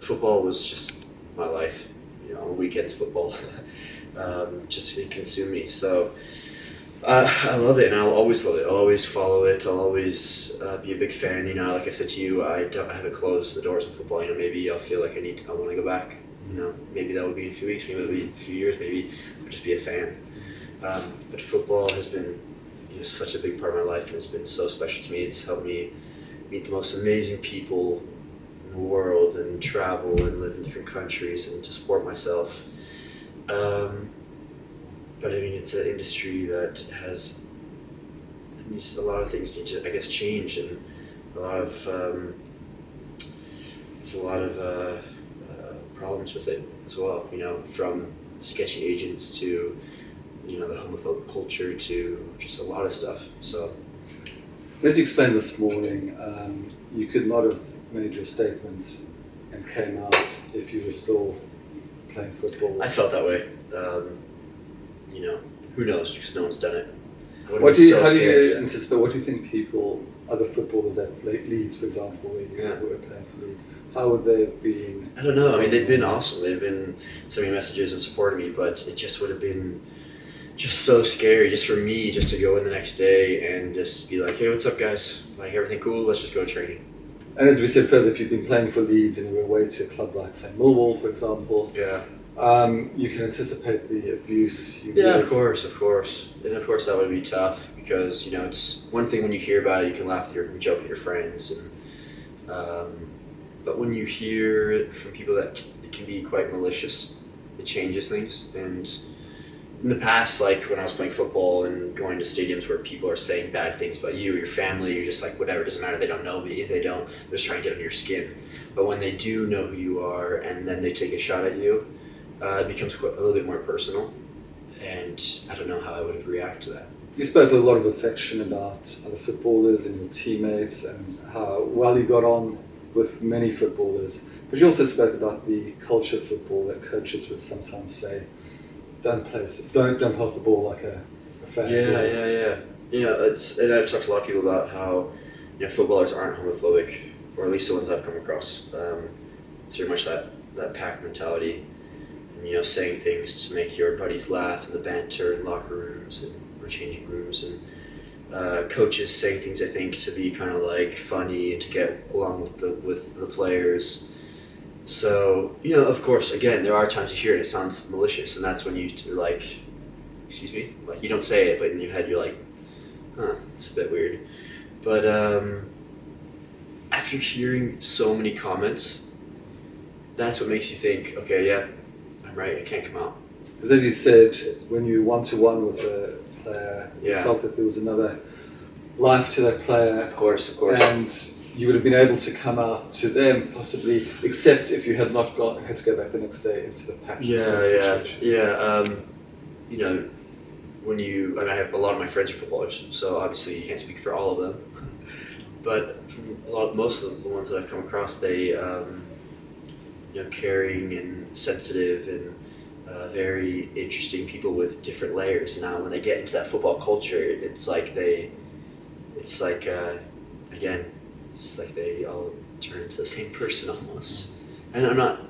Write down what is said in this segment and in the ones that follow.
Football was just my life. You know, weekends football, just it consumed me. So I love it, and I'll always love it. I'll always follow it. I'll always be a big fan. You know, like I said to you, I haven't closed the doors of football. You know, maybe I'll feel like I want to go back. You know, maybe that will be in a few weeks. Maybe it'll be in a few years. Maybe I'll just be a fan. But football has been, such a big part of my life, and it's been so special to me. It's helped me meet the most amazing people in the world, and travel and live in different countries, and to support myself. But I mean, it's an industry that has a lot of things need to, I guess, change, and a lot of there's a lot of problems with it as well. You know, from sketchy agents to the homophobic culture to just a lot of stuff. So, as you explained this morning, you could not have made your statement and came out if you were still playing football. I felt that way. Who knows? Because no one's done it. How do you anticipate? What do you think other footballers at Leeds, for example, where you were playing for Leeds, how would they have been? I don't know. I mean, they've been awesome. They've been sending me messages and supporting me, but it just would have been just so scary just for me just to go in the next day and just be like, hey, what's up, guys? Like, everything cool? Let's just go training. And as we said further, if you've been playing for Leeds and you were away to a club like, say, Millwall, for example, you can anticipate the abuse. Of course. And of course that would be tough because, it's one thing when you hear about it, you can laugh and joke with your friends. But when you hear it from people that it can be quite malicious, it changes things. And in the past, like when I was playing football and going to stadiums where people are saying bad things about you or your family, you're just like, whatever, doesn't matter, they don't know me, they're just trying to get under your skin. But when they do know who you are and then they take a shot at you, it becomes a little bit more personal, and I don't know how I would have reacted to that. You spoke with a lot of affection about other footballers and your teammates and how well you got on with many footballers, but you also spoke about the culture of football that coaches would sometimes say, don't pass the ball like a fan. Yeah. And I've talked to a lot of people about how footballers aren't homophobic, or at least the ones I've come across. It's very much that pack mentality, and saying things to make your buddies laugh in the banter in locker rooms or changing rooms, and coaches saying things I think to be kind of like funny and to get along with the players. So, of course, again, there are times you hear it sounds malicious, and that's when you're like, excuse me? Like, you don't say it, but in your head you're like, it's a bit weird. But after hearing so many comments, that's what makes you think, okay, yeah, I'm right, it can't come out. Because as you said, when you one-to-one with a player, you felt that there was another life to that player. Of course. And you would have been able to come out to them possibly, except if you had not had to go back the next day into the pack. I have a lot of my friends are footballers, so obviously you can't speak for all of them. But most of the ones that I've come across, they, caring and sensitive and very interesting people with different layers. Now, when they get into that football culture, it's like they all turn into the same person almost. And I'm not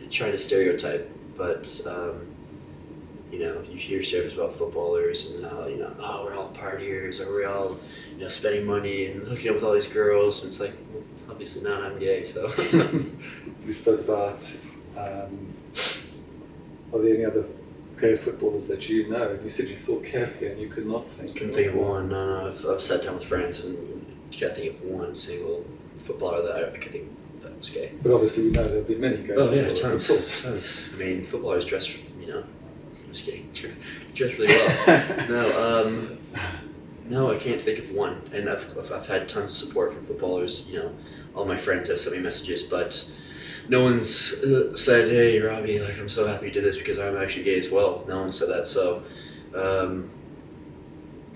trying to stereotype, but you hear stories about footballers and how we're all partiers, or we're all spending money and hooking up with all these girls, and it's like, well, obviously not, I'm gay, so. We spoke about are there any other gay footballers that you know? You said you thought carefully and you could not think. Couldn't think of one. No. I've sat down with friends and can't think of one single footballer that I could think that was gay. But obviously we know there'll be many gay footballers. Tons. I mean, footballers dress, I'm just kidding, dress really well. No, I can't think of one. And I've had tons of support from footballers. All my friends have sent me messages, but no one's said, hey, Robbie, like, I'm so happy you did this because I'm actually gay as well. No one said that, so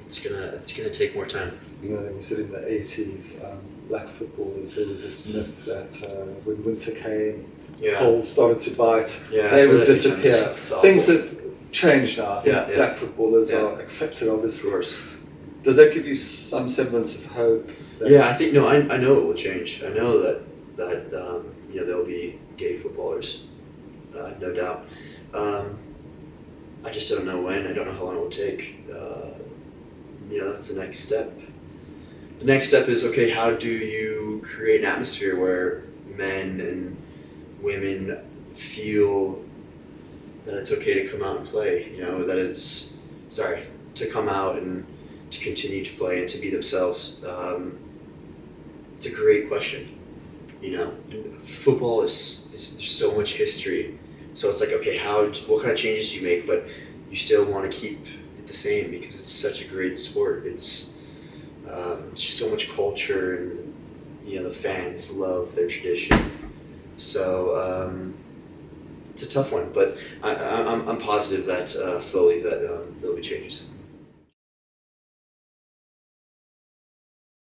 it's gonna take more time. We said in the 80s, black footballers, there was this myth that when winter came, cold started to bite, they would disappear. Things that change now. I think black footballers are accepted, obviously. Of course. Does that give you some semblance of hope Yeah, I think I know it will change. I know that there'll be gay footballers, no doubt. I just don't know when. I don't know how long it will take. That's the next step. The next step is, okay, how do you create an atmosphere where men and women feel that it's okay to come out and play, to come out and to continue to play and to be themselves. It's a great question. Football is there's so much history. So it's like, okay, what kind of changes do you make, but you still want to keep it the same because it's such a great sport. It's just so much culture, and the fans love their tradition. So it's a tough one, but I'm positive that slowly that there'll be changes.